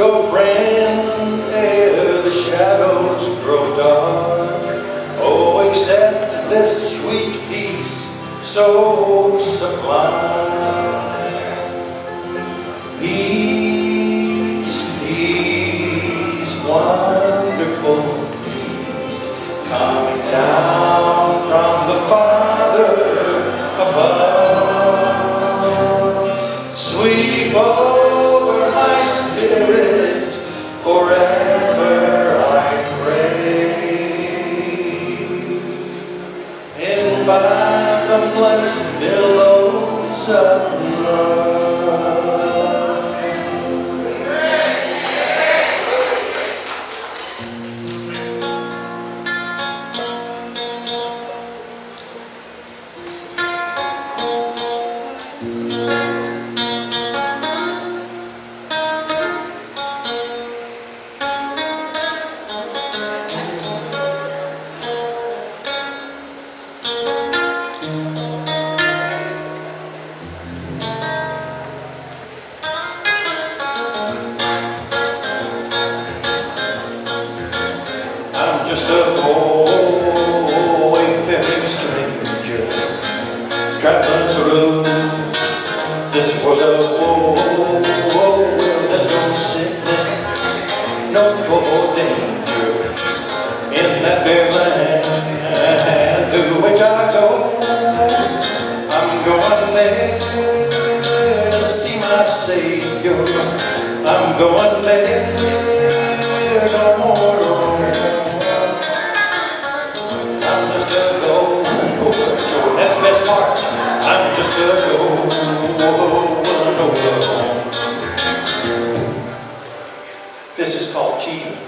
go, friend, ere the shadows grow dark. Oh, accept this sweet peace so sublime. Peace, peace, wonderful peace, coming down from the Father above. Sweep over my spirit forever, I pray. In fathomless billows of love. Just a wayfaring stranger, traveling through this world of woe. There's no sickness, no toil, danger in that fair land through which I go. I'm going there to see my Savior. I'm going there no more. That's the best part. I'm just a going over. This is called cheating.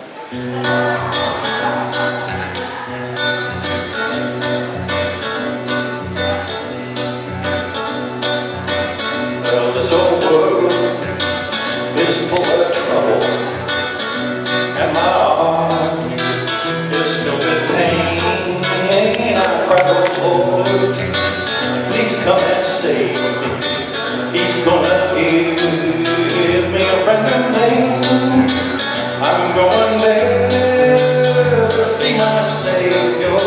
Well, this old world is full of trouble, and my heart is filled with pain. I cry, oh Lord, please come and save me. He's gonna give me a brand new name. I'm going there to see my Savior.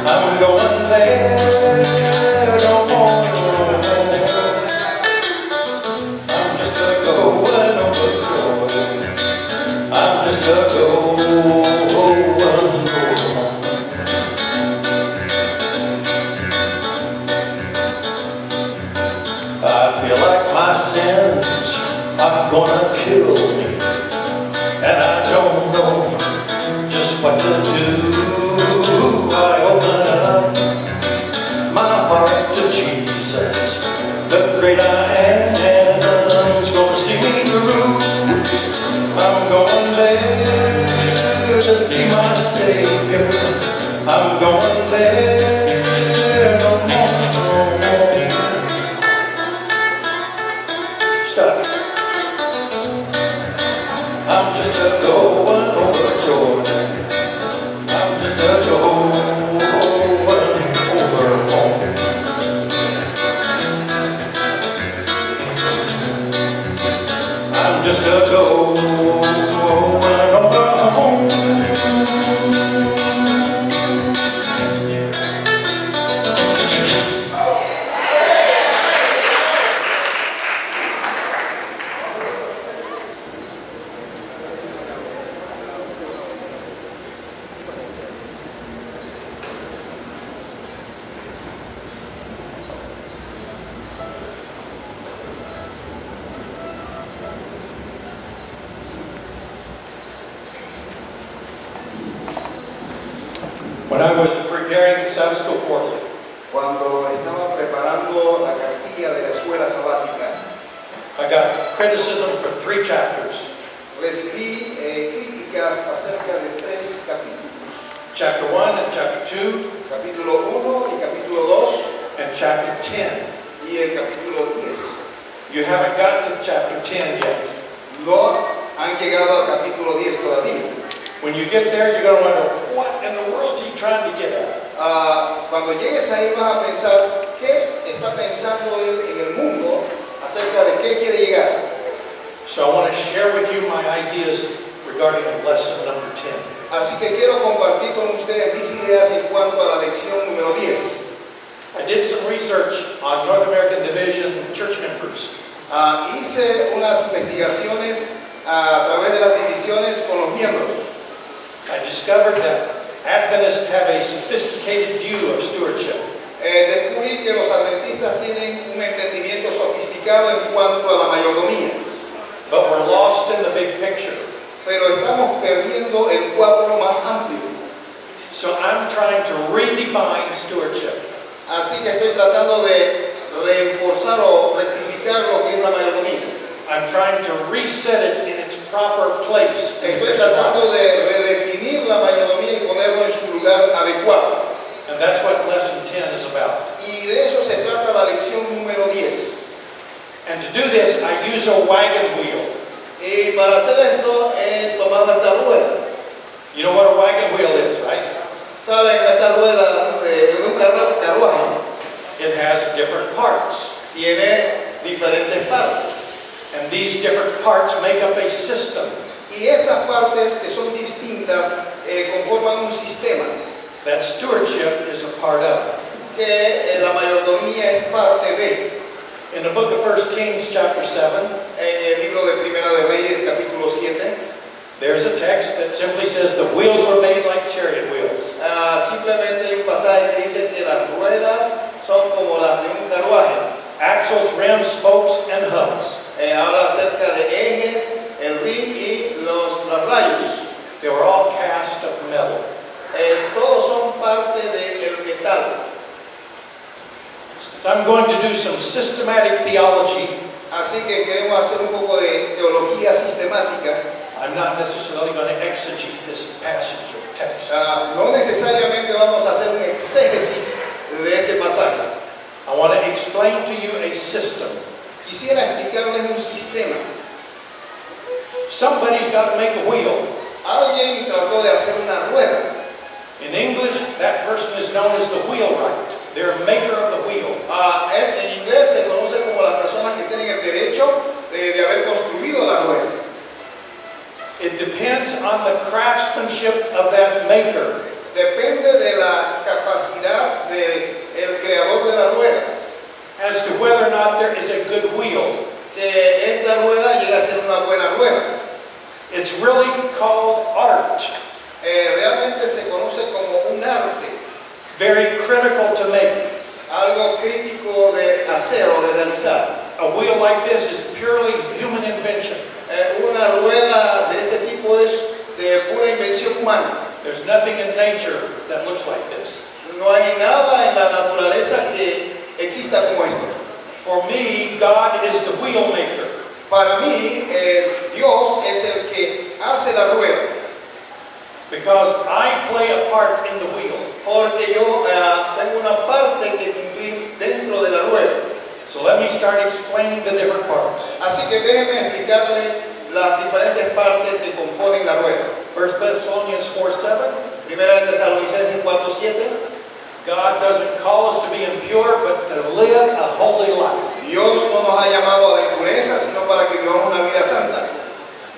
I'm going there no more. I'm just a going over Jordan. I'm just a going over. I feel like my sins are gonna kill me, and I don't know just what to do. I open up my heart to Jesus, the great I am, and He's gonna see me through. I'm going there to see my Savior. I'm going there no more. I'm just a going over Jordan. I'm just a going over home. I'm just a going over home. When I was preparing the Sabbath School Quarterly, cuando estaba preparando la cartilla de la escuela sabática, I got criticism for 3 chapters. recibí críticas acerca de 3 capítulos. Chapter 1 and chapter 2 Capítulo 1 y capítulo 2 and chapter 10. y el capítulo 10. You haven't got to chapter 10 yet. No han llegado al capítulo 10 todavía. When you get there, you're going to wonder, what in the world is he trying to get at? Cuando llegues ahí vas a pensar, ¿qué está pensando él en el mundo acerca de qué quiere llegar? So I want to share with you my ideas regarding lesson number 10. Así que quiero compartir con ustedes mis ideas en cuanto a la lección número 10. I did some research on North American Division church members. Hice unas investigaciones a través de las divisiones con los miembros. I discovered that Adventists have a sophisticated view of stewardship. Descubrí que los adventistas tienen un entendimiento sofisticado en cuanto a la mayordomía. But we're lost in the big picture. Pero estamos perdiendo el cuadro más amplio. So I'm trying to redefine stewardship. Así que estoy tratando de reforzar o rectificar lo que es la mayordomía. I'm trying to reset it in its proper place. Estoy tratando de redefinir la mayordomía y ponerlo en su lugar adecuado. And that's what lesson 10 is about. Y de eso se trata la lección número 10. And to do this, I use a wagon wheel. Y para hacer esto he tomado esta rueda. You know what a wagon wheel is, right? ¿Saben? Esta rueda de un carruaje It has different parts. tiene diferentes partes. And these different parts make up a system Y estas partes que son distintas conforman un sistema that stewardship is a part of. que la mayordomía es parte de. In the book of 1 Kings chapter 7, En el libro de Primera de Reyes, capítulo 7, there's a text that simply says the wheels were made like chariot wheels. simplemente hay un pasaje que dice que las ruedas son como las de un carruaje. Axles, rims, spokes, and hubs. Habla acerca de ejes, el ring y los rayos. They were all cast of metal. Todos son parte del metal. So I'm going to do some systematic theology. Así que queremos hacer un poco de teología sistemática. I'm not necessarily going to exegete this passage of text. No necesariamente vamos a hacer un exégesis de este pasaje. I want to explain to you a system. Quisiera explicarles un sistema. Somebody's got to make a wheel. Alguien trató de hacer una rueda. In English, that person is known as the wheelwright. They're a maker of the wheel. En inglés se conoce como las personas que tienen el derecho de haber construido la rueda. It depends on the craftsmanship of that maker. Depende de la capacidad del creador de la rueda. As to whether or not there is a good wheel. Que esta rueda llegue a ser una buena rueda. It's really called art. Realmente se conoce como un arte. Very critical to make. Algo crítico de hacer o de realizar. A wheel like this is purely human invention. Una rueda de este tipo es de pura invención humana. There's nothing in nature that looks like this. No hay nada en la naturaleza que exista como esto. For me, God is the wheel maker. Para mí, Dios es el que hace la rueda. Because I play a part in the wheel. Porque yo tengo una parte que cumplir dentro de la rueda. So let me start explaining the different parts. Así que déjenme explicarle las diferentes partes que componen la rueda. 1 Thessalonians 4:7. Primera de Tesalonicenses 4:7. God doesn't call us to be impure, but to live a holy life. Dios no nos ha llamado a la impureza, sino para que vivamos una vida santa.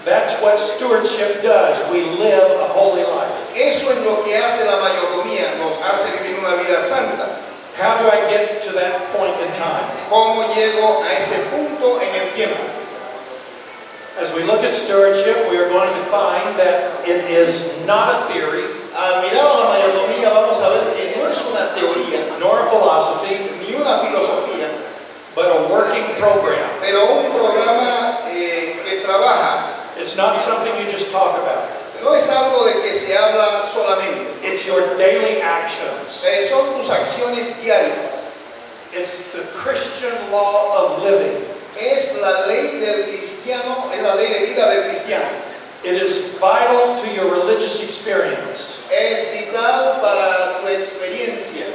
That's what stewardship does. We live a holy life. Eso es lo que hace la mayordomía, nos hace vivir una vida santa. How do I get to that point in time? ¿Cómo llego a ese punto en el tiempo? As we look at stewardship, we are going to find that it is not a theory, Al mirar a la mayordomía vamos a ver que no es una teoría, nor a philosophy, ni una filosofía, but a working program. pero un programa que trabaja. It's not something you just talk about. No es algo de que se habla solamente. It's your daily actions. Son tus acciones diarias. It's the Christian law of living. Es la ley del cristiano, es la ley de vida del cristiano. It is vital to your religious experience. Es vital para tu experiencia.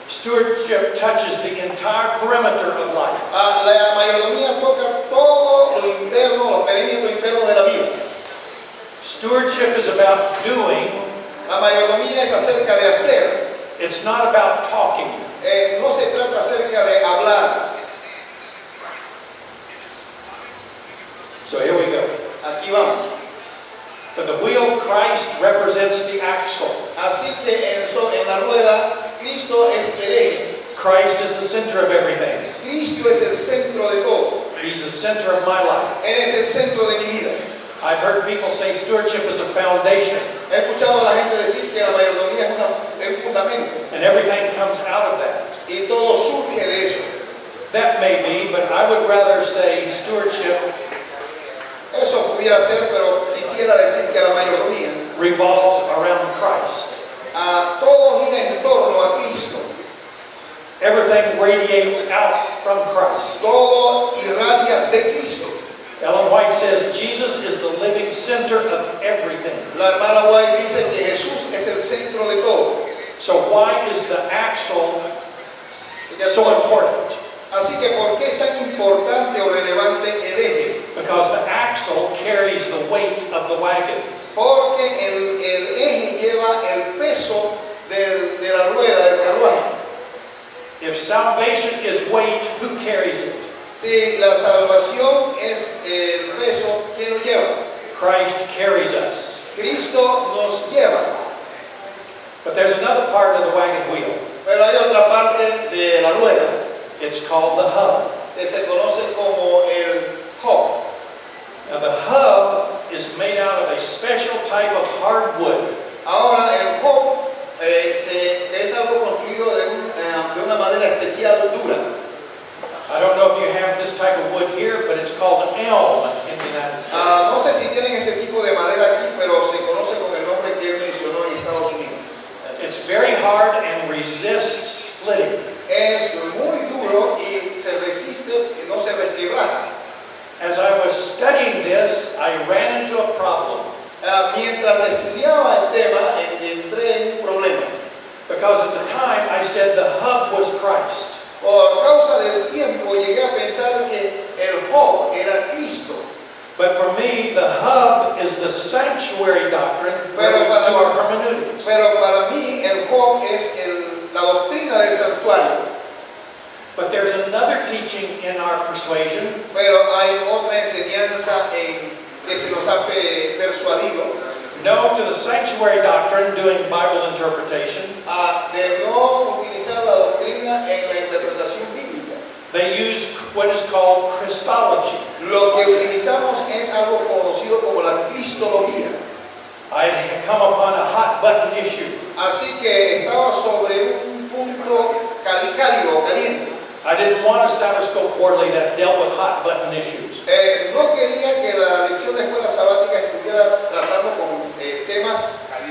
Stewardship touches the entire perimeter of life. La mayordomía toca todo lo interno, los perímetros internos de la vida. Stewardship is about doing. La mayordomía es acerca de hacer. It's not about talking. No se trata acerca de hablar. So Aquí vamos. For the wheel, Christ represents the axle. Así que en la rueda, Cristo es el eje. Christ is the center of everything. Cristo es el centro de todo. He's the center of my life. Él es el centro de mi vida. I've heard people say stewardship is a foundation, He escuchado a la gente decir que la mayordomía es un fundamento and everything comes out of that. y todo surge de eso. That may be, but I would rather say stewardship Eso pudiera ser, pero quisiera decir que la mayordomía, revolves around Christ. todo gira en torno a Cristo. Everything radiates out from Christ. Todo irradia de Cristo. Ellen White says Jesus is the living center of everything. La hermana White dice que Jesús es el centro de todo. So why is the axle so important? Así que ¿por qué es tan importante o relevante el eje? Because the axle carries the weight of the wagon. Porque el eje lleva el peso de la rueda, del carruaje. If salvation is weight, who carries it? Si la salvación es el peso, ¿quién lo lleva? Christ carries us. Cristo nos lleva. But there's another part of the wagon wheel. Pero hay otra parte de la rueda It's called the hub. que se conoce como el hub. Now the hub is made out of a special type of hardwood. Ahora el hub es algo construido de una madera especial dura. I don't know if you have this type of wood here, but it's called an elm in the United States. No sé si tienen este tipo de madera aquí, pero se conoce con el nombre que él mencionó en Estados Unidos. It's very hard and resists splitting. Es muy duro y se resiste y no se resquebraja. As I was studying this, I ran into a problem. Mientras estudiaba el tema, entré en un problema. Because at the time I said the hub was Christ. Por causa del tiempo llegué a pensar que el hub era Cristo. But for me, the hub is the sanctuary doctrine Pero to para, our hermeneutics. pero para mí el hub es la doctrina del santuario. But there's another teaching in our persuasion Pero hay otra enseñanza que se nos ha persuadido no to the sanctuary doctrine doing Bible interpretation. de no utilizar la doctrina en la interpretación bíblica. They use what is called Christology. Lo que utilizamos es algo conocido como la cristología. I had come upon a hot button issue. Así que estaba sobre un punto cálido, caliente. I didn't want a Sabbath School quarterly that dealt with hot button issues. No quería que la lección de escuela sabática estuviera tratando con temas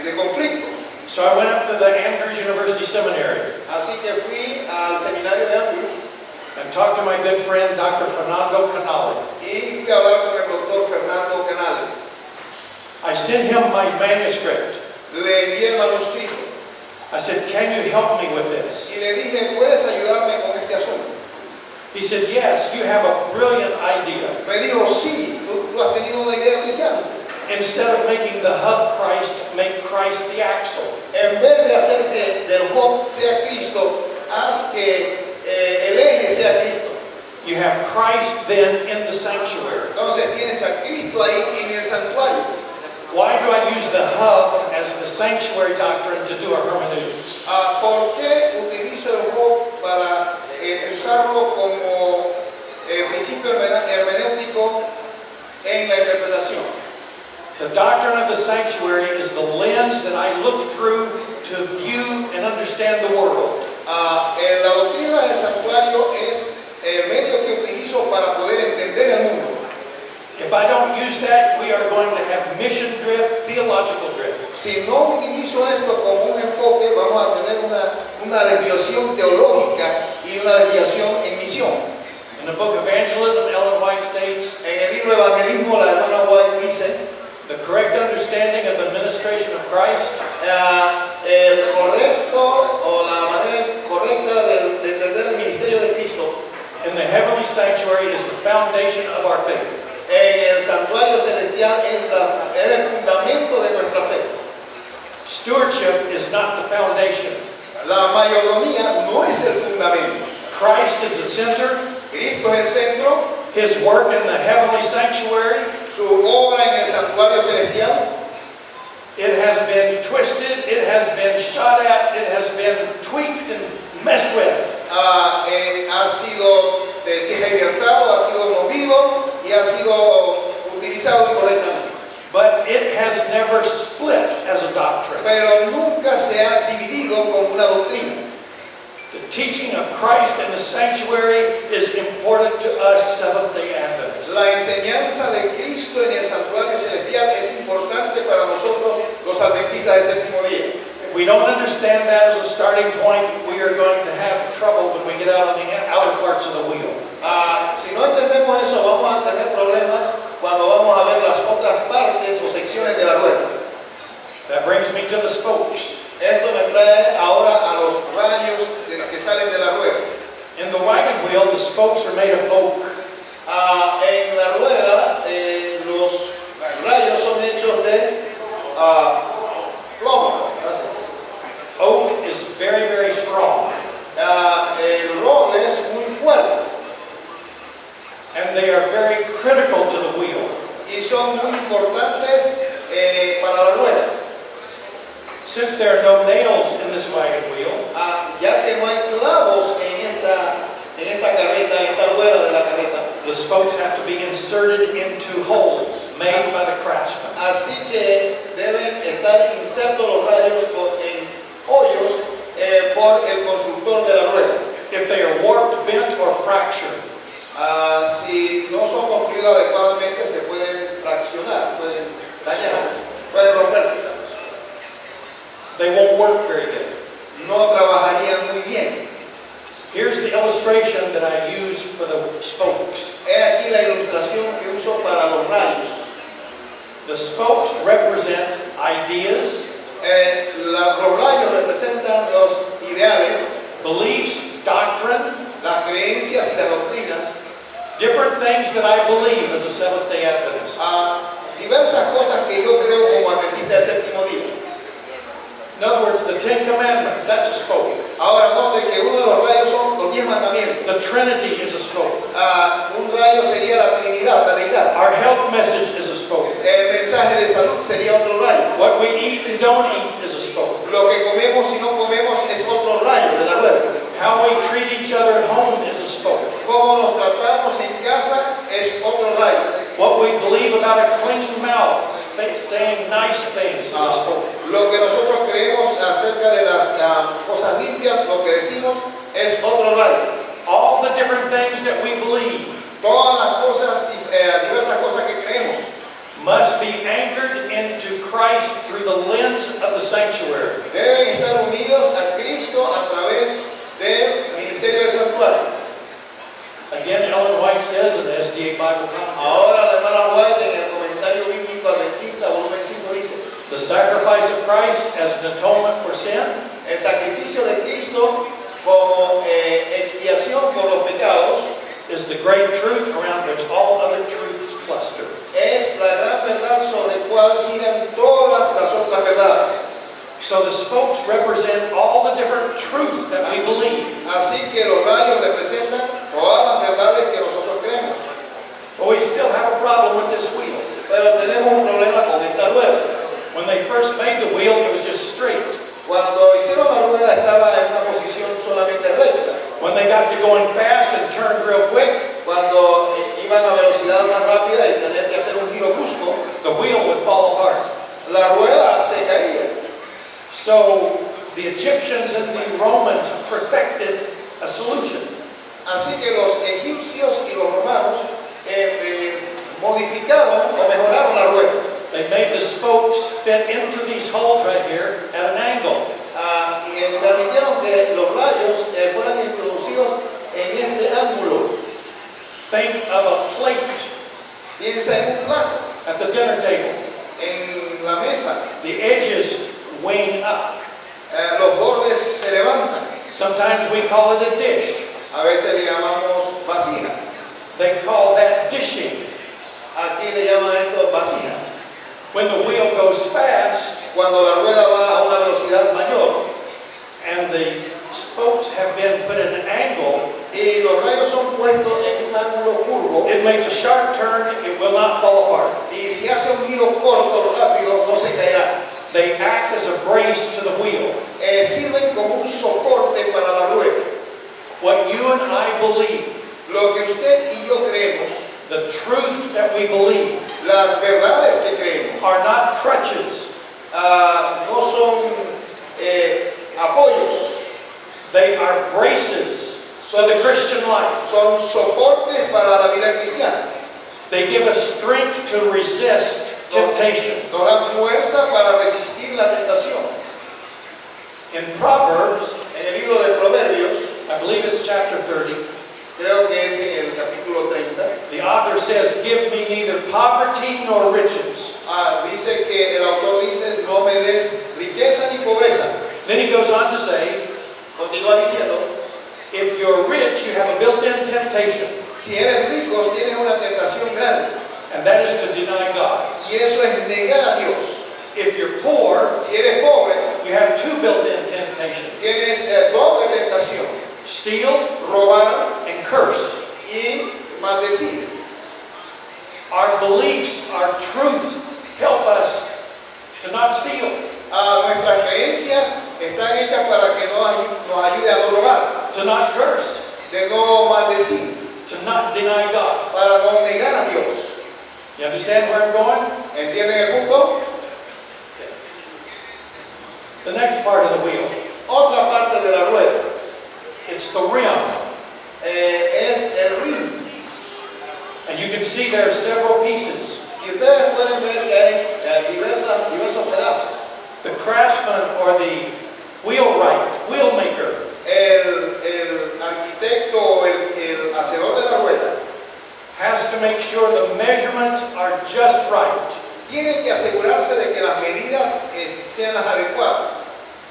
de conflictos. So I went up to the Andrews University Seminary Así que fui al seminario de Andrews and talked to my good friend, Dr. Fernando Canale. y fui a hablar con el doctor Fernando Canale. I sent him my manuscript. Le envié el manuscrito I said, can you help me with this? y le dije, ¿puedes ayudarme con este asunto? He said, yes, you have a brilliant idea. Me dijo, sí, tú has tenido una idea brillante. Instead of making the hub Christ, make Christ the axle. En vez de hacer que del hub sea Cristo, haz que el eje sea Cristo. You have Christ then in the sanctuary. Entonces tienes a Cristo ahí en el santuario. Why do I use the hub as the sanctuary doctrine to do our hermeneutics? ¿Por qué utilizo el hub para usarlo como principio hermenéutico en la interpretación? The doctrine of the sanctuary is the lens that I look through to view and understand the world. La doctrina del santuario es el medio que utilizo para poder entender el mundo. If I don't use that, we are going to have mission drift, theological drift. Si no utilizo esto como un enfoque, vamos a tener una desviación teológica y una desviación en misión. In the book Evangelism, Ellen White states, En el libro Evangelismo, la hermana White dice, the correct understanding of the ministration of Christ el correcto o la manera correcta de entender el ministerio de Cristo in the heavenly sanctuary is the foundation of our faith. en el santuario celestial es el fundamento de nuestra fe. Stewardship is not the foundation. La mayordomía no es el fundamento. Christ is the center. Cristo es el centro. His work in the heavenly sanctuary su obra en el santuario celestial. It has been twisted, it has been shot at, it has been tweaked and messed with. Ha sido tergiversado, ha sido movido y ha sido utilizado incorrectamente. But it has never split as a doctrine. Pero nunca se ha dividido como una doctrina. The teaching of Christ in the sanctuary is important to us Seventh-day Adventists. La enseñanza de Cristo en el santuario celestial es importante para nosotros los adventistas del séptimo día. If we don't understand that as a starting point, we are going to have trouble when we get out on the outer parts of the wheel. Si no entendemos eso, vamos a tener problemas cuando vamos a ver las otras partes o secciones de la rueda. That brings me to the spokes. Esto me trae ahora a los rayos que salen de la rueda. In the wagon wheel, the spokes are made of oak. En la rueda, los rayos son hechos de plomo. Oak is very, very strong. El roble es muy fuerte. And they are very critical to the wheel. Y son muy importantes para la rueda. Since there are no nails in this wagon wheel, Ya que no hay clavos en esta carreta, en esta rueda de la carreta, the spokes have to be inserted into holes made by the craftsman. así que deben estar insertos los rayos en hoyos por el constructor de la rueda. If they are warped, bent, or fractured, Si no son construidos adecuadamente, se pueden fraccionar, pueden dañar, pueden romperse. they won't work very good. No trabajarían muy bien. Here's the illustration that I use for the spokes. He aquí la ilustración que uso para los rayos. The spokes represent ideas, Los rayos representan los ideales, beliefs, doctrine, las creencias y las doctrinas, different things that I believe as a Seventh-day Adventist. Diversas cosas que yo creo como adventista del séptimo día. In other words, the Ten Commandments, that's a spoke. Ahora note que uno de los rayos son los 10 mandamientos. The Trinity is a spoke. Un rayo sería la Trinidad, la deidad. Our health message is a spoke. El mensaje de salud sería otro rayo. What we eat and don't eat is a spoke. Lo que comemos y no comemos es otro rayo de la rueda. How we treat each other at home is a spoke. Cómo nos tratamos en casa es otro rayo. What we believe about a clean mouth, saying nice things is a spoke. Lo que nosotros creemos acerca de las cosas limpias, lo que decimos, es otro rayo. All the different things that we believe Todas las cosas, diversas cosas que creemos, must be anchored into Christ through the lens of the sanctuary. deben estar unidos a Cristo a través del ministerio del santuario. Again, Ellen White says in the SDA Bible Commentary, Ahora la hermana White en el comentario bíblico adventista, volumen 5, dice: the sacrifice of Christ as an atonement for sin el sacrificio de Cristo como expiación por los pecados is the great truth around which all other truths cluster. es la gran verdad sobre la cual giran todas las otras verdades. So the spokes represent all the different truths that we believe. Así que los rayos representan todas las verdades que nosotros creemos. But we still have a problem with this wheel. Pero tenemos un problema con esta rueda. When they first made the wheel, it was just straight. Cuando hicieron la rueda estaba en una posición solamente recta. When they got to going fast and turned real quick, Cuando iban a velocidad más rápida y tenían que hacer un giro brusco, the wheel would fall apart. la rueda se caía. So the Egyptians and the Romans perfected a solution. Así que los egipcios y los romanos modificaron o mejoraron la rueda. They made the spokes fit into these holes right here at an angle. Y permitieron que los rayos fueran introducidos en este ángulo. Think of a plate Piensa en un plato, at the dinner table. en la mesa, The edges wing up. los bordes se levantan. Sometimes we call it a dish. A veces le llamamos vasija. They call that dishing. Aquí le llaman esto vasija. When the wheel goes fast Cuando la rueda va a una velocidad mayor and the spokes have been put at an angle, y los rayos son puestos en un ángulo curvo, it makes a sharp turn, it will not fall apart. y si hace un giro corto, rápido, no se caerá. They act as a brace to the wheel. Sirven como un soporte para la rueda. What you and I believe, Lo que usted y yo creemos, the truths that we believe, las verdades que creemos, are not crutches. no son apoyos, They are braces to the Christian life. son soportes para la vida cristiana. They give us strength to resist temptation. Nos dan fuerza para resistir la tentación. In Proverbs, En el libro de Proverbios, I believe it's chapter 30, creo que es en el capítulo 30, the author says, "Give me neither poverty nor riches." dice que el autor dice, no me des riqueza ni pobreza. Then he goes on to say, Continúa diciendo, if you're rich, you have a built-in temptation, si eres rico, tienes una tentación grande, and that is to deny God. y eso es negar a Dios. If you're poor, Si eres pobre, you have two built-in temptations, tienes doble tentación, steal robar and curse. y maldecir. Our beliefs, our truths help us to not steal, Nuestras creencias están hechas para que nos ayude a no robar, to not curse, de no maldecir, to not deny God. para no negar a Dios. You understand where I'm going? ¿Entienden el punto? The next part of the wheel, Otra parte de la rueda it's the rim. es el ring. And you can see there are several pieces. Y ustedes pueden ver que hay diversos pedazos. The craftsman or the wheelmaker, El arquitecto o el hacedor de la rueda has to make sure the measurements are just right. tiene que asegurarse de que las medidas sean las adecuadas.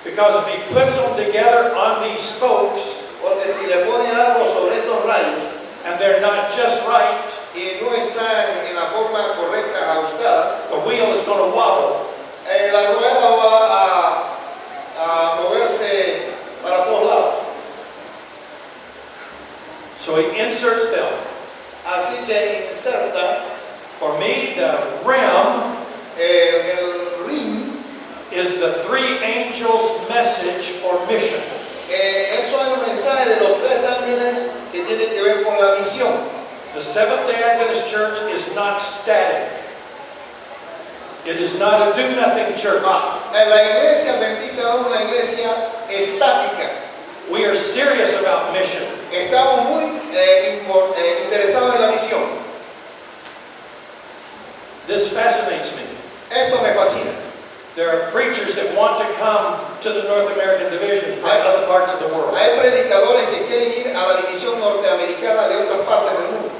Because if he puts them together on these spokes Porque si le ponen algo sobre estos rayos and they're not just right, y no están en la forma correcta ajustadas, the wheel is going to wobble. la rueda va a moverse para todos lados. So he inserts them. Así que inserta For me, the rim el ring. is the three angels' message for mission. Eso es un mensaje de los tres ángeles que tiene que ver con la misión. The Seventh-day Adventist Church is not static. It is not a do-nothing church. La iglesia bendita no es una iglesia estática. We are serious about mission. Estamos muy interesados en la misión. This fascinates me. Esto me fascina. There are preachers that want to come to the North American division from other parts of the world. Hay predicadores que quieren ir a la división norteamericana de otras partes del mundo.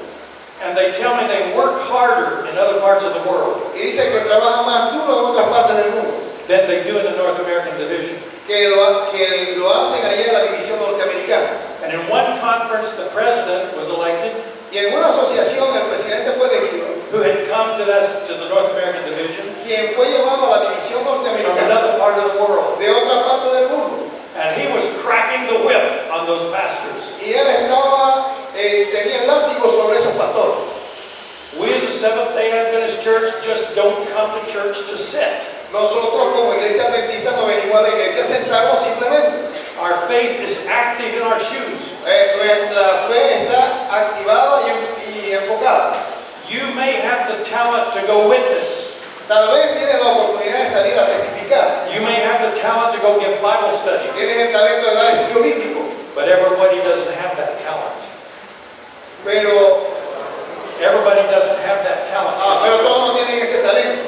And they tell me they work harder in other parts of the world Y dicen que trabajan más duro en otras partes del mundo than they do in the North American division. que lo hacen allá en la división norteamericana. And in one conference, the president was elected, Y en una asociación el presidente fue elegido, who had come to the North American division quien fue llevado a la división from norteamericana another part of the world. de otra parte del mundo. And he was cracking the whip on those pastors. Y él tenía el látigo sobre esos pastores. We as a Seventh-day Adventist church just don't come to church to sit. Nosotros como iglesia adventista no venimos a la iglesia a sentarnos simplemente. Our faith is active in our shoes. Nuestra fe está activada y enfocada. You may have the talent to go witness. Tal vez tienes la oportunidad de salir a testificar. You may have the talent to go give Bible study. Tienes el talento de dar estudio bíblico. But everybody doesn't have that talent. Pero Everybody doesn't have that talent. todos no tienen ese talento.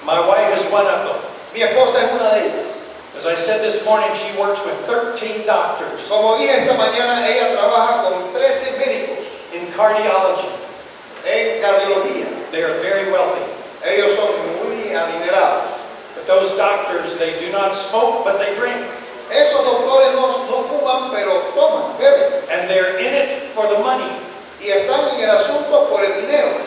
My wife is one of them. Mi esposa es una de ellas. As I said this morning, she works with 13 doctors Como dije esta mañana, ella trabaja con 13 médicos in cardiology. en cardiología. They are very wealthy. Ellos son muy adinerados. But those doctors, they do not smoke, but they drink. Esos doctores no fuman, pero toman, beben. And they're in it for the money. Y están en el asunto por el dinero.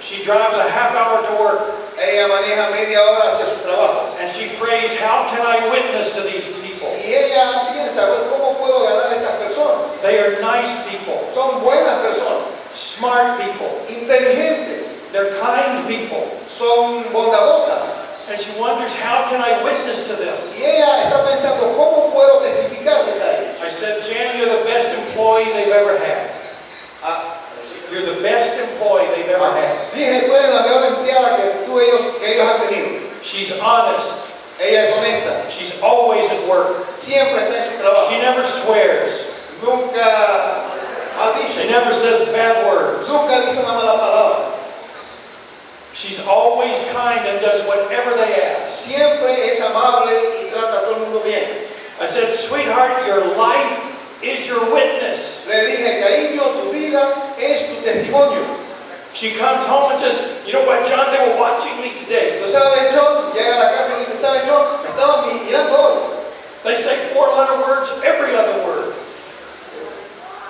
She drives a half hour to work. Ella maneja media hora hacia su trabajo. And she prays, how can I witness to these people? Y ella piensa, a ver, ¿cómo puedo ganar a estas personas? They are nice people, son buenas personas, smart people, inteligentes, they're kind people. son bondadosas. And she wonders, how can I witness to them? Y ella está pensando, ¿cómo puedo testificarles a ellos? I said, Jan, you're the best employee they've ever had. You're the best employee they've ever had. Dije, tú eres la mejor empleada que ellos han tenido. She's honest. Ella es honesta. She's always at work. Siempre está en su trabajo. She never swears. Nunca maldice. She never says bad words. Nunca dice una mala palabra. She's always kind and does whatever they ask. Siempre es amable y trata a todo el mundo bien. I said, sweetheart, your life is your witness. Le dije, cariño, tu vida es tu testimonio. She comes home and says, you know what, John, they were watching me today. ¿Tú sabes, John? Llega a la casa y dice, ¿sabes, John? Me estaban mirando hoy. They say 4-letter words every other word.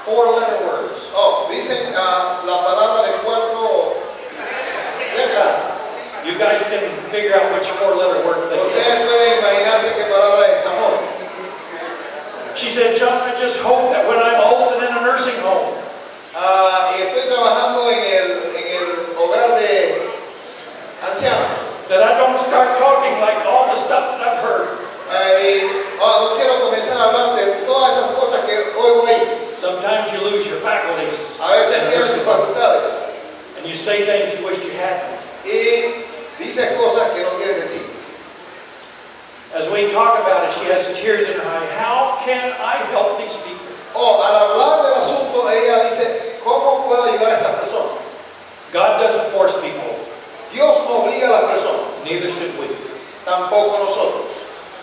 4-letter words. Oh, dicen la palabra de 4 letras. You guys can figure out which 4-letter word they say. Ustedes pueden imaginarse qué palabra es amor. She said, John, I just hope that when I'm old and in a nursing home, Y estoy trabajando en el hogar de ancianos. that I don't start talking like all the stuff that I've heard. No quiero comenzar a hablar de todas esas cosas que oigo ahí. Sometimes you lose your faculties. A veces pierdes tus facultades. And you say things you wish you hadn't. Y dices cosas que no quieres decir. As we talk about it, she has tears in her eye. How can I help these people? Al hablar del asunto, ella dice, ¿cómo puedo ayudar a estas personas? God doesn't force people. Dios no obliga a las personas, Neither should we. tampoco nosotros.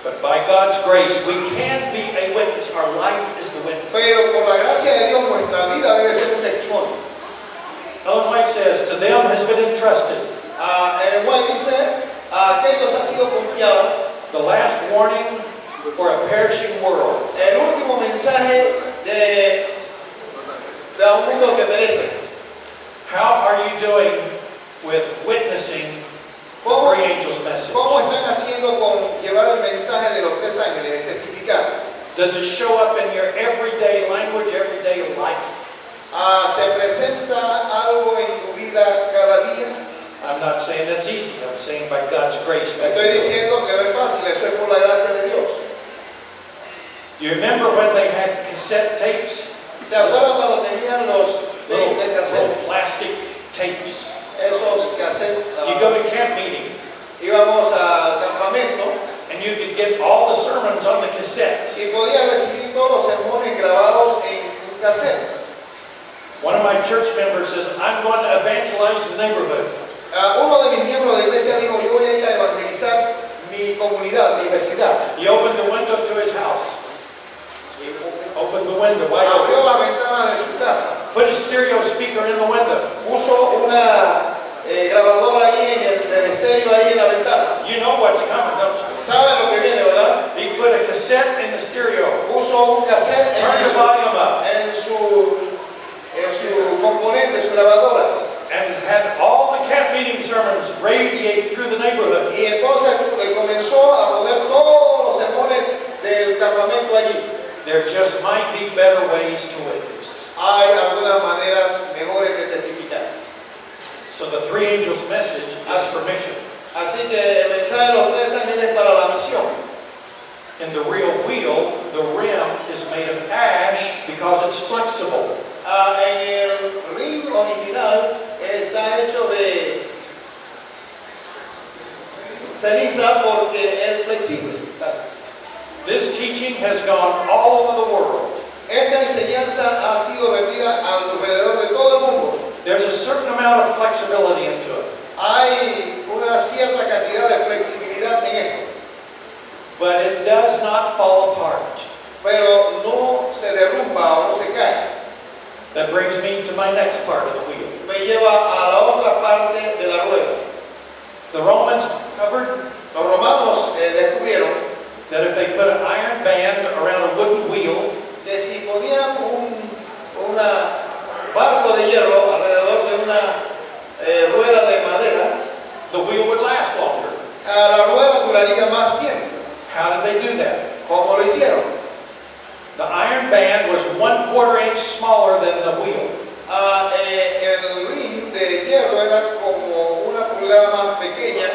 But by God's grace, we can be a witness. Our life is the witness. Pero por la gracia de Dios, nuestra vida debe ser un testimonio. Ellen White says, to them has been entrusted En White dice, a aquellos ha sido confiado the last warning for a perishing world. el último mensaje de un mundo que perece. How are you doing with witnessing the three angels' message? ¿Cómo están haciendo con llevar el mensaje de los 3 ángeles, testificar? Does it show up in your everyday language, everyday life? ¿Se presenta algo en tu vida cada día? I'm not saying that's easy. I'm saying by God's grace. Estoy diciendo que no es fácil, eso es por la gracia de Dios. You remember when they had cassette tapes? ¿Se acuerdan cuando tenían los tapes de cassette? Little plastic tapes. Esos cassettes. You go to camp meeting Íbamos al campamento and you could get all the sermons on the cassettes. y podía recibir todos los sermones grabados en un cassette. One of my church members says, I'm going to evangelize the neighborhood. Uno de mis miembros de la iglesia dijo, yo voy a ir a evangelizar mi comunidad, mi vecindad. He opened the window to his house. Opened the window wide Abrió open. la ventana de su casa. Put a stereo speaker in the window. Puso una grabadora ahí en el estéreo ahí en la ventana. You know what's coming, don't you? ¿Saben lo que viene, verdad? He put a cassette in the stereo. Puso un cassette Turn the volume up. en su componente, su grabadora. And had all the camp meeting sermons radiate through the neighborhood. Y entonces comenzó a poner todos los sermones del campamento allí. There just might be better ways to witness. Hay algunas maneras mejores de testificar. So the three angels' message is for mission. Así que el mensaje de los 3 ángeles para la misión. In the real wheel, the rim is made of ash because it's flexible. En el ring original está hecho de ceniza porque es flexible. Gracias. This teaching has gone all over the world. Esta enseñanza ha sido vendida alrededor de todo el mundo. There's a certain amount of flexibility into it. Hay una cierta cantidad de flexibilidad en esto, But it does not fall apart. pero no se derrumba o no se cae. That brings me to my next part of the wheel. Me lleva a la otra parte de la rueda. The Romans discovered Los romanos descubrieron that if they put an iron band around a wooden wheel, que si ponían un barco de hierro alrededor de una rueda de madera, the wheel would last longer. la rueda duraría más tiempo. How did they do that? ¿Cómo lo hicieron? The iron band was was 1/4 inch smaller than the wheel. El ring de hierro era como una pulgada más pequeña,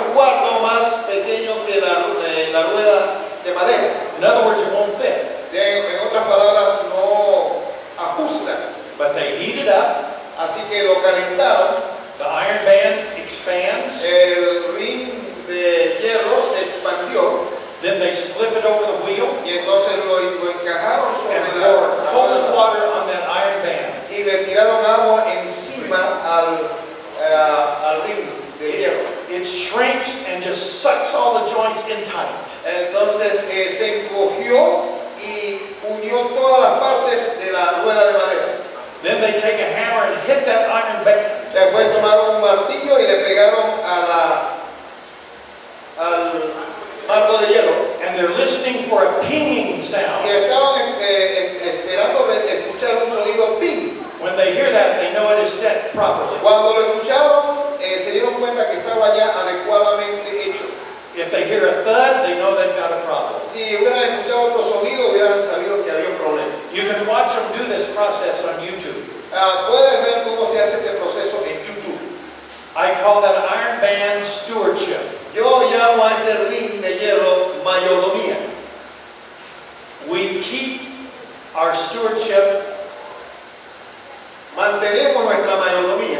un cuarto más pequeño que la rueda de madera. In other words, it won't fit. En otras palabras, no ajusta. But they heat it up. Así que lo calentaron. The iron band expands. El ring de hierro se expandió. Then they slip it over the wheel Y entonces lo encajaron sobre and la pour cold rueda water on that iron band. y le tiraron agua encima al ring de hierro. It shrinks and just sucks all the joints in tight. Entonces se encogió y unió todas las partes de la rueda de madera. Then they take a hammer and hit that iron band. Después tomaron un martillo y le pegaron al marco de hierro. And they're listening for a pinging Y sound. estaban esperando escuchar un sonido ping. When they hear that, they know it is set properly. Cuando lo escucharon, se dieron cuenta que estaba ya adecuadamente hecho. If they hear a thud, they know they've got a problem. Si hubieran escuchado otro sonido, hubieran sabido que había un problema. You can watch them do this process on YouTube. Puedes ver cómo se hace este proceso en YouTube. I call that iron band stewardship. Yo llamo a este ring de hierro mayordomía. We keep our stewardship Mantenemos nuestra mayordomía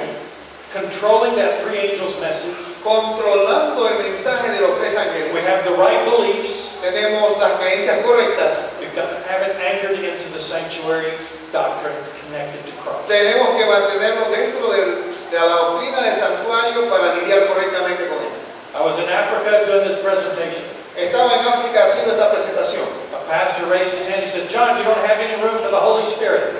controlling that three angels message. controlando el mensaje de los tres ángeles. We have the right beliefs. Tenemos las creencias correctas. We've got to have it anchored into the sanctuary doctrine connected to Christ. Tenemos que mantenernos dentro de la doctrina del santuario para lidiar correctamente con ella. I was in Africa doing this presentation. Estaba en África haciendo esta presentación. A pastor raised his hand. He said, "John, you don't have any room for the Holy Spirit."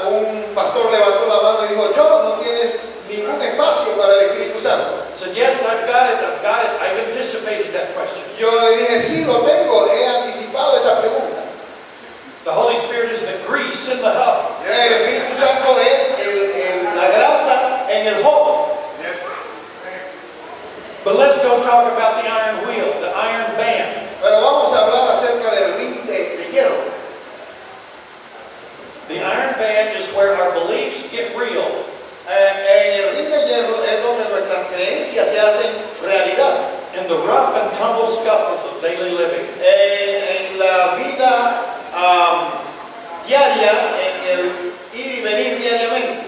Un pastor levantó la mano y dijo, John, no tienes ningún espacio para el Espíritu Santo. I said, "Yes, I've got it. I've got it. I've anticipated that question." Yo le dije, sí, lo tengo, he anticipado esa pregunta. The Holy Spirit is the grease in the hub. El Espíritu Santo es la grasa en el jopo. But let's go talk about the iron wheel, the iron band. Pero vamos a hablar acerca del ring de hierro. The iron band is where our beliefs get real. En el ring de hierro es donde nuestras creencias se hacen realidad. In the rough and tumble scuffles of daily living. En la vida diaria, en el ir y venir diariamente.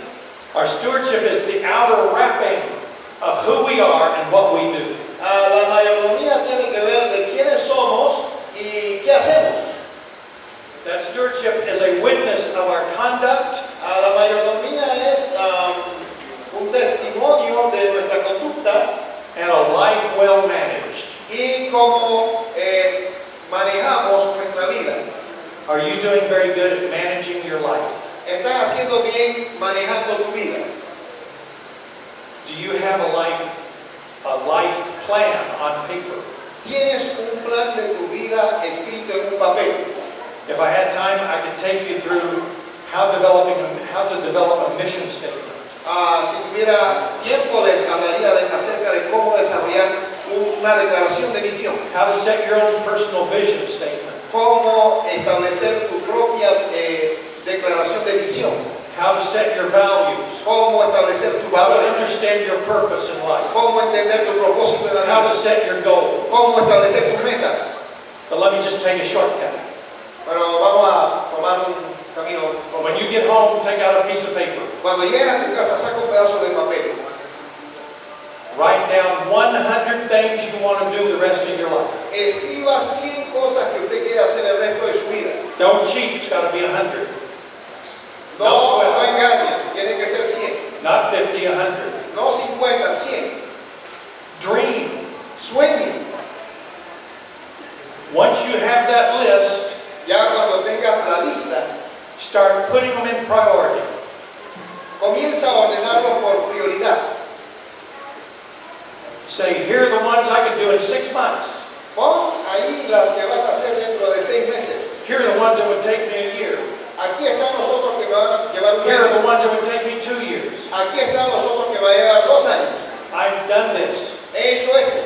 Our stewardship is the outer wrapping of who we are and what we do. La mayordomía tiene que ver de quiénes somos y qué hacemos. That stewardship is a witness of our conduct. La mayordomía es un testimonio de nuestra conducta And a life well managed. y cómo manejamos nuestra vida. Are you doing very good at managing your life? ¿Estás haciendo bien manejando tu vida? Do you have a life plan on paper? ¿Tienes un plan de tu vida escrito en un papel? If I had time, I could take you through how to develop a mission statement. Si tuviera tiempo les hablaría acerca de cómo desarrollar una declaración de visión. How to set your own personal vision statement. Cómo establecer tu propia declaración de visión. How to set your values. Cómo establecer tus How to valores. understand your purpose in life. Cómo entender tu propósito en la How to vida. set your goal. Cómo establecer tus metas. But let me just take a shortcut. Pero vamos a tomar un camino. When you get home, take out a piece of paper. Cuando llegues a tu casa, saca un pedazo de papel. Write down 100 things you want to do the rest of your life. Escriba 100 cosas que usted quiere hacer el resto de su vida. Don't cheat, it's got to be 100. No, Not no 12. engañe, tiene que ser 100. Not 50, 100. No 50, 100. Dream. Sueñe. Once you have that list, Ya cuando tengas la lista, start putting them in priority. comienza a ordenarlo por prioridad. Say, here are the ones I could do in 6 months. Pon ahí las que vas a hacer dentro de 6 meses. Here are the ones that would take me a year. Aquí están los otros que me van a llevar un Here are año. the ones that would take me 2 years. Aquí están los otros que me van a llevar 2 años. I've done this. He hecho esto.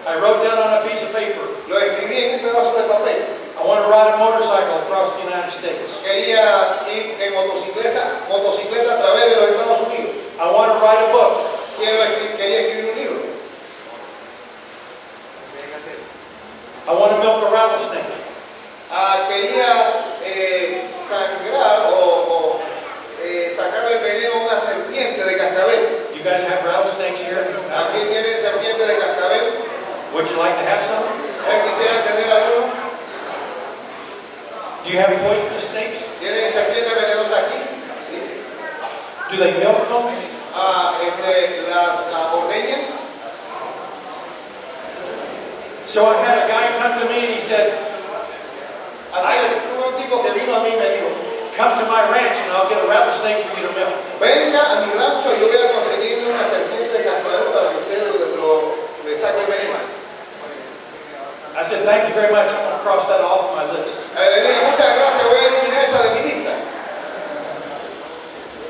I wrote down on a piece of paper. Lo escribí en un pedazo de papel. I want to ride a motorcycle across the United States. Quería ir en motocicleta a través de los Estados Unidos. I want to write a book. Quería escribir un libro. I want to milk a rattlesnake. Quería sangrar o sacarle el veneno a una serpiente de cascabel. You guys have rattlesnakes here? Aquí tienen serpiente de cascabel. Would you like to have some? ¿Quisieran tener alguno? Do you have poisonous snakes? ¿Tienen serpientes venenosas aquí? Sí. Do they milk them? Las ordeñan. So I had a guy come to me and he said, Así un tipo que vino a mí y me dijo, come to my ranch and I'll get a rattlesnake for you to milk. venga a mi rancho y yo voy a conseguirle una serpiente de cascabel para que usted le saque el veneno. I said, thank you very much. I'm going to cross that off my list. Le dije, muchas gracias, voy a eliminar esa de mi lista.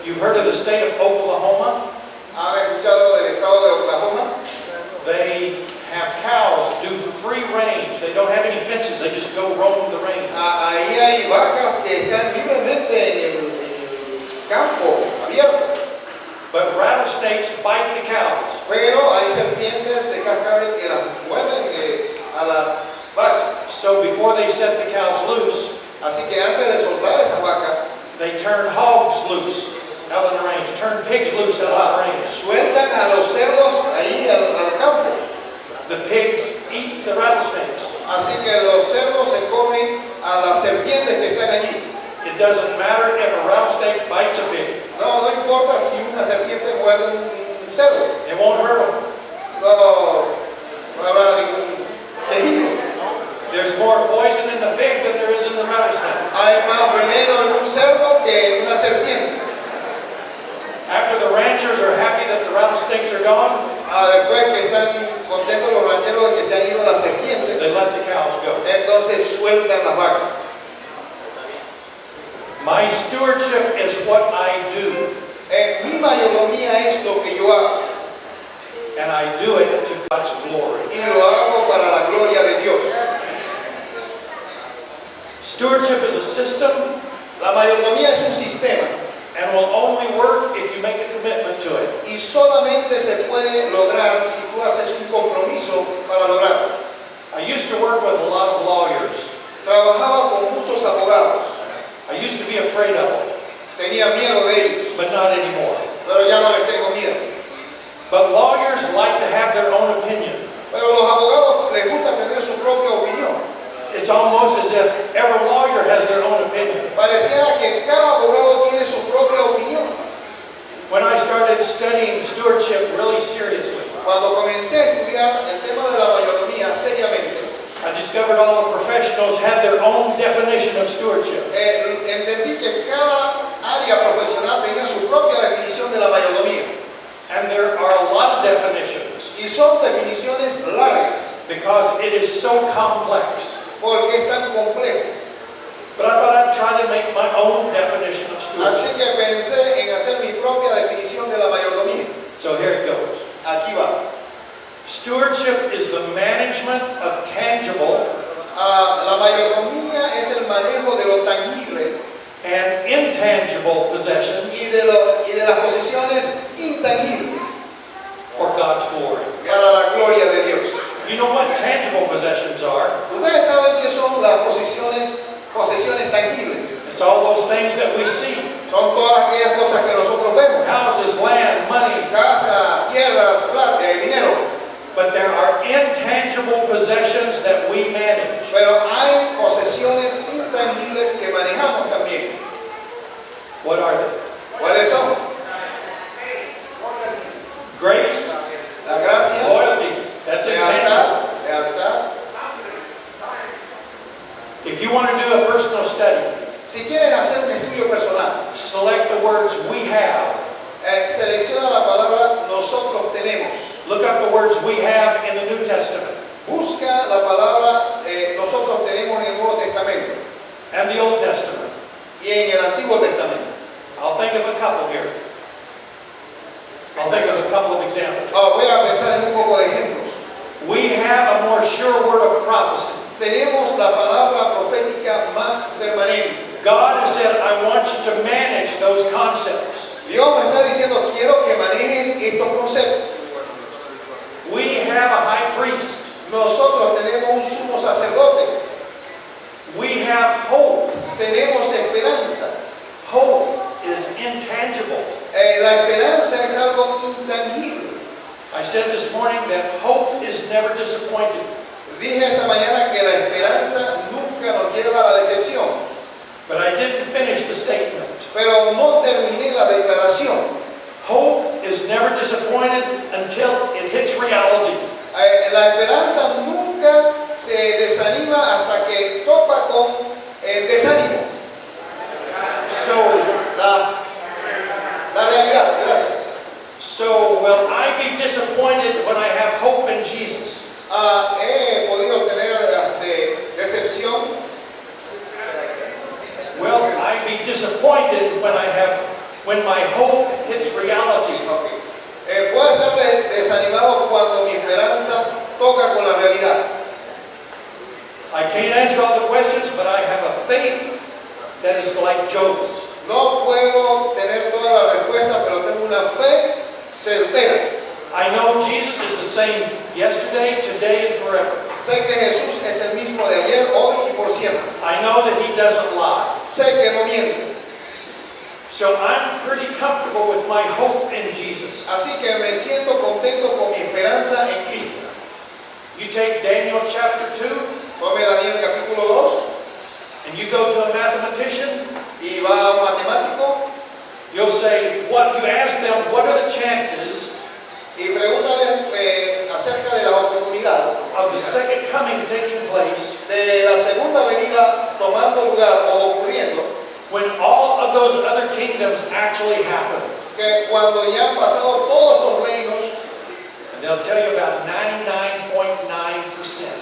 You've heard of the state of Oklahoma? ¿Han escuchado del estado de Oklahoma? They have cows do free range. They don't have any fences. They just go roam the range. Ahí hay vacas que están libremente en el campo abierto. But rattlesnakes bite the cows. Pero hay serpientes de cascabel que las muerden a las vacas. So before they set the cows loose, Así que antes de soltar esas vacas, they turn hogs loose out in the range, turn pigs loose out in the range. sueltan a los cerdos ahí al campo. The pigs eat the rattlesnakes. Así que los cerdos se comen a las serpientes que están allí. It doesn't matter if a rattlesnake bites a pig. No importa si una serpiente muerde un cerdo. It won't hurt them. No habrá ningún tejido. There's more poison in the pig than there is in the rattlesnake. Hay más veneno en un cerdo que en una serpiente. After the ranchers are happy that the rattlesnakes are gone, Después que están contentos los rancheros de que se han ido las serpientes, they let the cows go. entonces sueltan las vacas. My stewardship is what I do, Mi mayordomía es lo que yo hago and I do it to God's glory. y lo hago para la gloria de Dios. Stewardship is a system La mayordomía es un sistema and will only work if you make a commitment to it. y solamente se puede lograr si tú haces un compromiso para lograrlo. I used to work with a lot of lawyers. Trabajaba con muchos abogados, I used to be afraid of them, tenía miedo de ellos, but not anymore. pero ya no les tengo miedo. But lawyers like to have their own opinion. Pero los abogados les gusta tener su propia opinión. It's almost as if every lawyer has their own opinion. Pareciera que cada abogado tiene su propia opinión. When I started studying stewardship really seriously, Cuando comencé a estudiar el tema de la mayordomía seriamente, I discovered all the professionals had their own definition of stewardship. entendí que cada área profesional tenía su propia definición de la mayordomía. And there are a lot of definitions Y son definiciones largas, because it is so complex. porque es tan complejo. But I thought I'd try to make my own definition of Así stewardship. que pensé en hacer mi propia definición de la mayordomía. So here it goes. Aquí va. Stewardship is the management of tangible La mayordomía es el manejo de lo tangible and intangible possessions y de las posesiones intangibles for God's glory. para la gloria de Dios. You know what tangible possessions are? Ustedes saben qué son las posesiones tangibles. It's all those things that we see. Son todas aquellas cosas que nosotros vemos. Houses, land, money. Casa, tierras, plata y dinero. But there are intangible possessions that we manage. Pero hay posesiones intangibles que manejamos también. What are they? ¿Cuáles son? Grace, La gracia, loyalty. That's intangible. lealtad. If you want to do a personal study, Si quieres hacer un estudio personal, select the words we have. selecciona la palabra nosotros tenemos. Look up the words we have in the New Testament Busca la palabra nosotros tenemos en el Nuevo Testamento and the Old Testament. y en el Antiguo Testamento. I'll think of a couple here. I'll think of a couple of examples. Voy a pensar en un poco de ejemplos. We have a more sure word of prophecy. tenemos la palabra profética más permanente. God has said, I want you to manage those concepts. Dios me está diciendo, quiero que manejes estos conceptos. We have a high priest. Nosotros tenemos un sumo sacerdote. We have hope. Tenemos esperanza. Hope is intangible. La esperanza es algo intangible. I said this morning that hope is never disappointed. Dije esta mañana que la esperanza nunca nos lleva a la decepción. But I didn't finish the statement. Pero no terminé la declaración. Hope is never disappointed until it hits reality. La esperanza nunca se desanima hasta que topa con el desánimo. So, la realidad, gracias. So will I be disappointed when I have hope in Jesus? He podido tener decepción. Will I be disappointed when my hope hits reality? Okay. Puedo estar desanimado cuando mi esperanza toca con la realidad. I can't answer all the questions, but I have a faith that is like Job's. No puedo tener todas las respuestas, pero tengo una fe certera. I know Jesus is the same yesterday, today, and forever. Sé que Jesús es el mismo de ayer, hoy y por siempre. I know that He doesn't lie. Sé que no miente. So I'm pretty comfortable with my hope in Jesus. Así que me siento contento con mi esperanza en Cristo. You take Daniel chapter 2, Tome Daniel capítulo 2 and you go to a mathematician, y va a un matemático you'll say, what you ask them, what are the chances y pregúntale acerca de las oportunidades of the second coming taking place de la segunda venida tomando lugar o ocurriendo, when all of those other kingdoms actually happen. que cuando ya han pasado todos los reinos, And they'll tell you about 99.9%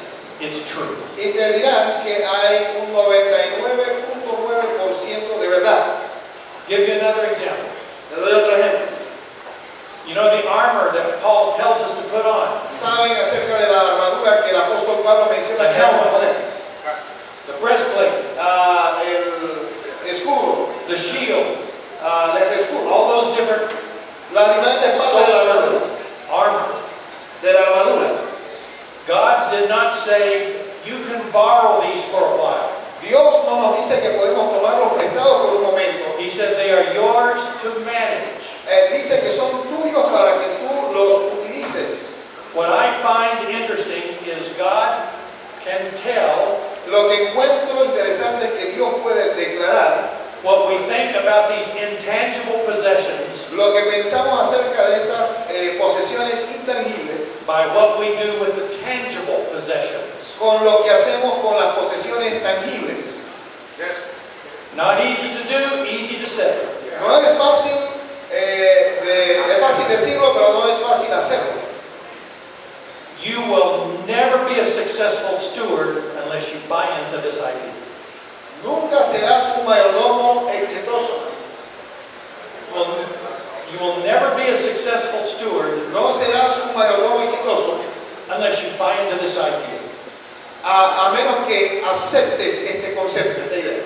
it's true. y te dirán que hay un 99.9% de verdad. Give you another example. Le doy otro ejemplo. You know the armor that Paul tells us to put on, ¿Saben acerca de la armadura que el apóstol Pablo menciona que vamos a poner? the breastplate, El escudo, the shield, el escudo, all those different las diferentes partes de la armadura. armor. De la armadura. God did not say, you can borrow these for a while. Dios no nos dice que podemos tomarlos prestados por un momento. He said they are yours to manage. Dice que son tuyos para que tú los utilices. What I find interesting is God can tell Lo que encuentro interesante es que Dios puede declarar what we think about these intangible possessions lo que pensamos acerca de estas posesiones intangibles by what we do with the tangible possessions. con lo que hacemos con las posesiones tangibles. Not easy to do, easy to say. No es fácil, es fácil decirlo, pero no es fácil hacerlo. You will never be a successful steward unless you buy into this idea. Nunca serás un mayordomo exitoso. You will never be a successful steward No serás un mayordomo exitoso unless you buy into this idea. a menos que aceptes este concepto, esta idea.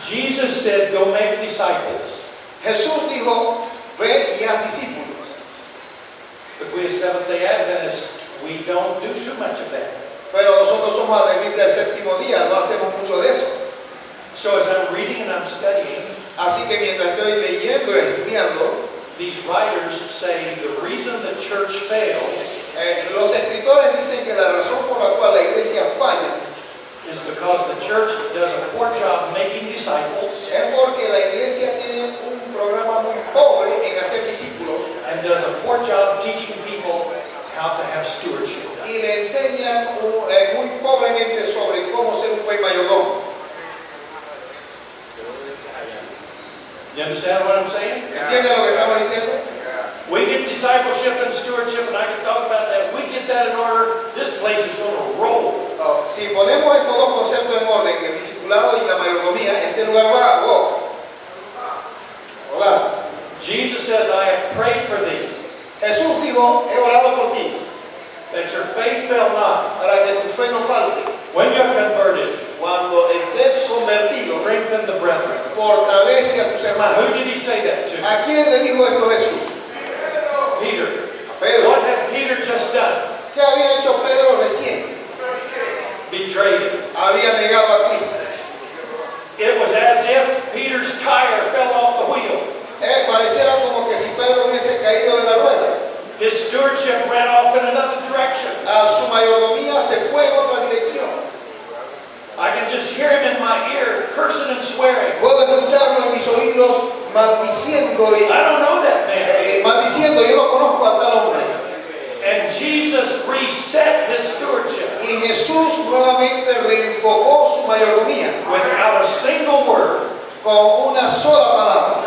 Jesus said, go make disciples. Jesús dijo, ve y haz discípulos. But we as Seventh-day Adventists, we don't do too much of that. Pero nosotros somos adventistas del séptimo día, no hacemos mucho de eso. So as I'm reading and I'm studying, Así que mientras estoy leyendo y estudiando, these writers say the reason the church fails los escritores dicen que la razón por la cual la iglesia falla is because the church does a poor job making disciples es porque la iglesia tiene un programa muy pobre en hacer discípulos and does a poor job teaching people how to have stewardship. y le enseñan muy pobremente sobre cómo ser un buen mayordomo. You understand what I'm saying? ¿Entienden lo que estamos diciendo? We get discipleship and stewardship, and I can talk about that. We get that in order, this place is going to roll. Si ponemos estos dos conceptos en orden, el discipulado y la mayordomía, este lugar va a Hola. Jesus says, I have prayed for thee. Jesús dijo, he orado por ti. that your faith fail not. para que tu fe no falte. When you're converted, Cuando estés convertido, strengthen the brethren. fortalece a tus hermanos. Who did he say that to? ¿A quién le dijo esto Jesús? Peter. A Pedro. What had Peter just done? ¿Qué había hecho Pedro recién? Betrayed him. Había negado a Cristo. It was as if Peter's tire fell off the wheel. Pareciera como que si Pedro hubiese caído de la rueda. His stewardship ran off in another direction. Su mayordomía se fue en otra dirección. I can just hear him in my ear, cursing and swearing. Puedo escucharlo en mis oídos maldiciendo y I don't know that man. maldiciendo. Yo no conozco a tal hombre. And Jesus reset his stewardship Y Jesús nuevamente reenfocó su mayordomía without a single word. con una sola palabra.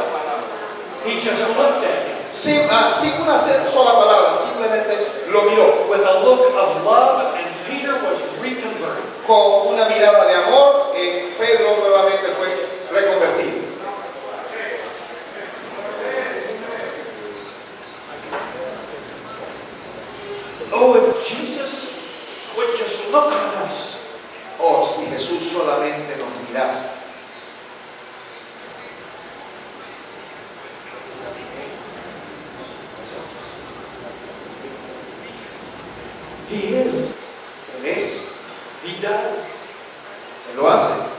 He just looked at him Sin una sola palabra, simplemente lo miró with a look of love, and Peter was reconverted. con una mirada de amor. Pedro nuevamente fue reconvertido. Oh, if Jesus would just look on us. Oh, si Jesús solamente nos mirase. He is. Él es, He does. Él lo hace.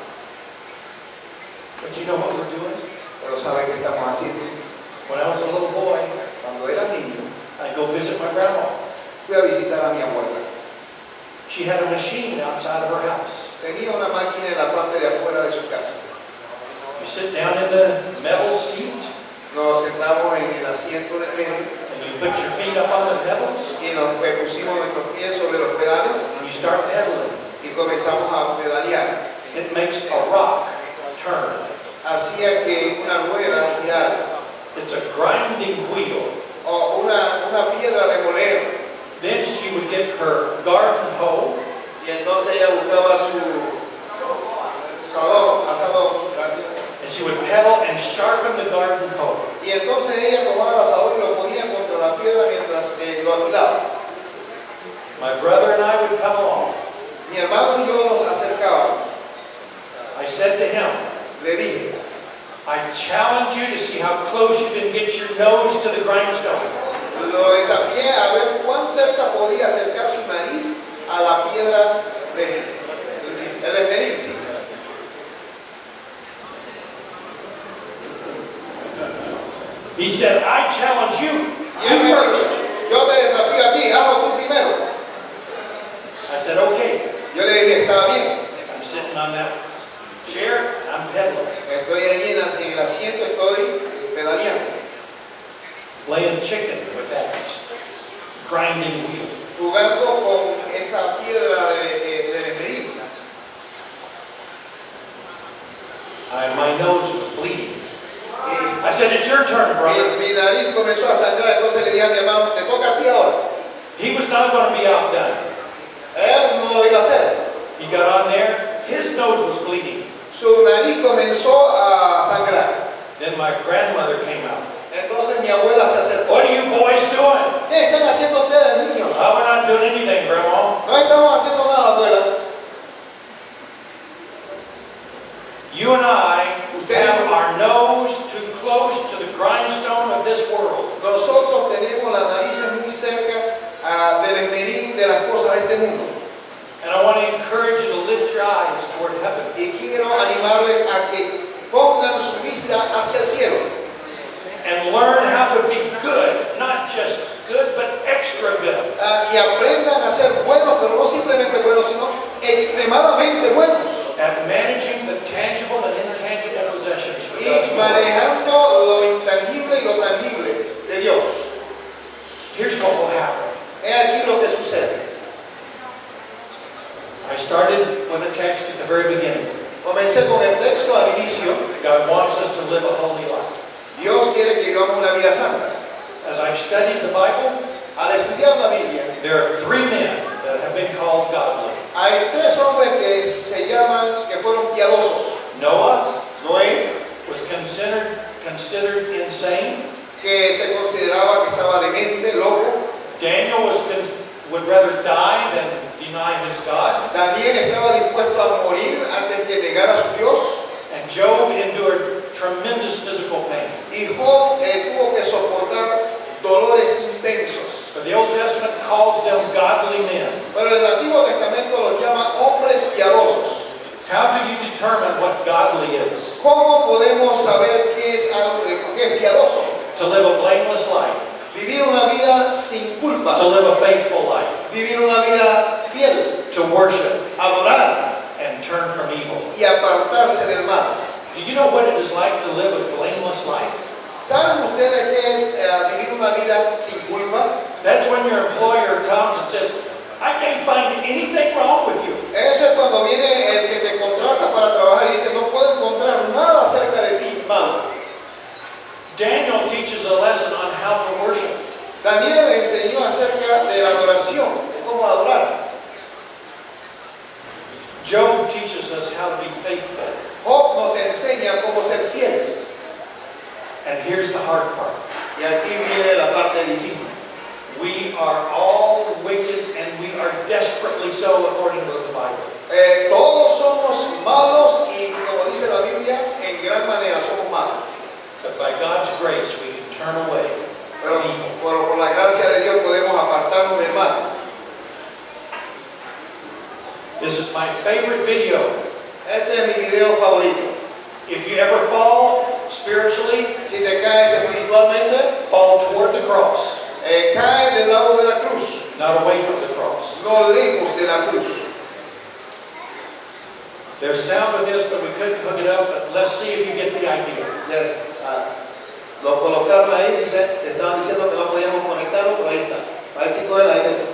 But you know what we're doing? Pero ¿sabe qué estamos haciendo? When I was a little boy, Cuando era niño, I'd go visit my grandma. fui a visitar a mi abuela. She had a machine outside of her house. Tenía una máquina en la parte de afuera de su casa. You sit down in the metal seat, Nos sentamos en el asiento de medio and you put your feet up on the pedals, y nos pusimos nuestros pies sobre los pedales and you start pedaling. y comenzamos a pedalear. It makes a rock turn. Hacía que una rueda girara It's a grinding wheel. o una piedra de moler. Then she would get her garden hoe, Y entonces ella buscaba su asadón, gracias. and she would pedal and sharpen the garden hoe. Y entonces ella tomaba el asadón y lo ponía contra la piedra mientras lo afilaba. My brother and I would come along. Mi hermano y yo nos acercábamos. I said to him, Le dije, I challenge you to see how close you can get your nose to the grindstone. lo desafié a ver cuán cerca podía acercar su nariz a la piedra del esmeril. Sí. He said, I challenge you. Y él me You dijo, first. yo te desafío a ti, hazlo tú primero. I said, okay. Yo le dije, está bien. I'm sitting on that chair, and I'm pedaling, Estoy allí en el asiento, estoy pedaleando, playing chicken with that grinding wheel. jugando con esa piedra del esmeril. My nose was bleeding. Y I said, it's your turn, brother. mi nariz comenzó a sangrar, entonces le dije a mi hermano, te toca a ti ahora. He was not going to be outdone. Él no lo iba a hacer. He got on there, his nose was bleeding. Su nariz comenzó a sangrar. Then my grandmother came out. Entonces mi abuela se acercó. What are you boys doing? ¿Qué están haciendo ustedes, niños? Oh, we're not doing anything, Grandma. No estamos haciendo nada, abuela. You and I have our nose too close to the grindstone of this world. Nosotros tenemos las narices muy cerca del esmeril de las cosas de este mundo. And I want to encourage you to lift your eyes toward heaven. Y quiero animarles a que pongan su vista hacia el cielo. And learn how to be good, not just good, but extra good. Y aprendan a ser buenos, pero no simplemente buenos, sino extremadamente buenos. At managing the tangible and intangible possessions for Y God's glory. manejando lo intangible y lo tangible de Dios. Here's what will happen. He aquí lo que sucede. I started with a text at the very beginning. Comencé con el texto al inicio. God wants us to live a holy life. Dios quiere que vivamos una vida santa. As I've studied the Bible, Al estudiar la Biblia, there are three men that have been called godly. hay tres hombres que se llaman, que fueron piadosos. Noah Noé, was considered insane. que se consideraba que estaba demente, loco. Daniel was would rather die than deny his God. Daniel estaba dispuesto a morir antes que negar a su Dios. And Job endured tremendous physical pain. Y Job tuvo que soportar dolores intensos. But the Old Testament calls them godly men. Pero el Antiguo Testamento los llama hombres piadosos. How do you determine what godly is? ¿Cómo podemos saber qué es piadoso? To live a blameless life. Vivir una vida sin culpa. To live a faithful life. Vivir una vida fiel. To worship. Adorar. And turn from evil. Y apartarse del mal. Do you know what it is like to live a blameless life? ¿Saben ustedes qué es vivir una vida sin culpa? That's when your employer comes and says, I can't find anything wrong with you. Eso es cuando viene el que te contrata para trabajar y dice, no puedo encontrar nada acerca de ti malo. Daniel teaches a lesson on how to worship. Daniel enseñó acerca de la adoración, de cómo adorar. Job teaches us how to be faithful. Job nos enseña cómo ser fieles. And here's the hard part. Y aquí viene la parte difícil. We are all wicked and we are desperately so according to the Bible. Todos somos malos y como dice la Biblia, en gran manera somos malos. But by God's grace we can turn away from evil. Pero por la gracia de Dios podemos apartarnos del mal. This is my favorite video. Este es mi video favorito. If you ever fall spiritually, Si te caes espiritualmente, fall toward the cross, cae del lado de la cruz, not away from the cross. no lejos de la cruz. There's sound with this, but we couldn't hook it up, but let's see if you get the idea. Yes. Lo colocaron ahí, dice, estaban diciendo que no podíamos conectarlo, pero ahí está. A ver si coge la idea.